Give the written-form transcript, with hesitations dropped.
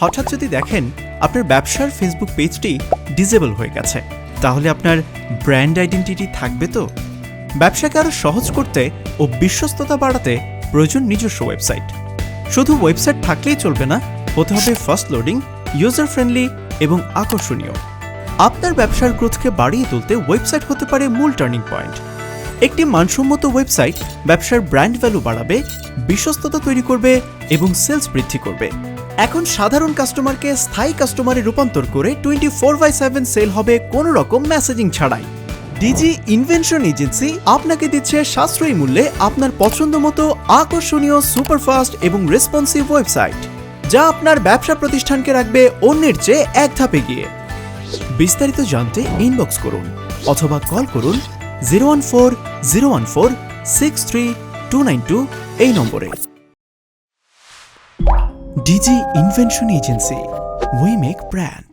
হঠাৎ যদি দেখেন আপনার ব্যবসার ফেসবুক পেজটি ডিসেবল হয়ে গেছে, তাহলে আপনার ব্র্যান্ড আইডেন্টিটি থাকবে তো? ব্যবসাকে আরও সহজ করতে ও বিশ্বস্ততা বাড়াতে প্রয়োজন নিজস্ব ওয়েবসাইট। শুধু ওয়েবসাইট থাকলেই চলবে না, হতে হবে ফাস্ট লোডিং, ইউজার ফ্রেন্ডলি এবং আকর্ষণীয়। আপনার ব্যবসার গ্রোথকে বাড়িয়ে তুলতে ওয়েবসাইট হতে পারে মূল টার্নিং পয়েন্ট। একটি মানসম্মত ওয়েবসাইট ব্যবসার ব্র্যান্ড ভ্যালু বাড়াবে, বিশ্বস্ততা তৈরি করবে এবং সেলস বৃদ্ধি করবে। এখন সাধারণ কাস্টমারকে স্থায়ী কাস্টমারে রূপান্তর করে 24/7 সেল হবে কোনো রকম মেসেজিং ছাড়াই। ডিজি ইনভেনশন এজেন্সি আপনাকে দিচ্ছে সাশ্রয়ী মূল্যে আপনার পছন্দ মতো আকর্ষণীয়, সুপারফাস্ট এবং রেসপন্সিভ ওয়েবসাইট, যা আপনার ব্যবসা প্রতিষ্ঠানকে রাখবে অন্যের চেয়ে এক ধাপে গিয়ে। বিস্তারিত জানতে ইনবক্স করুন অথবা কল করুন 014-014-63292 এই নম্বরে। Digi Invention Agency, we make brand.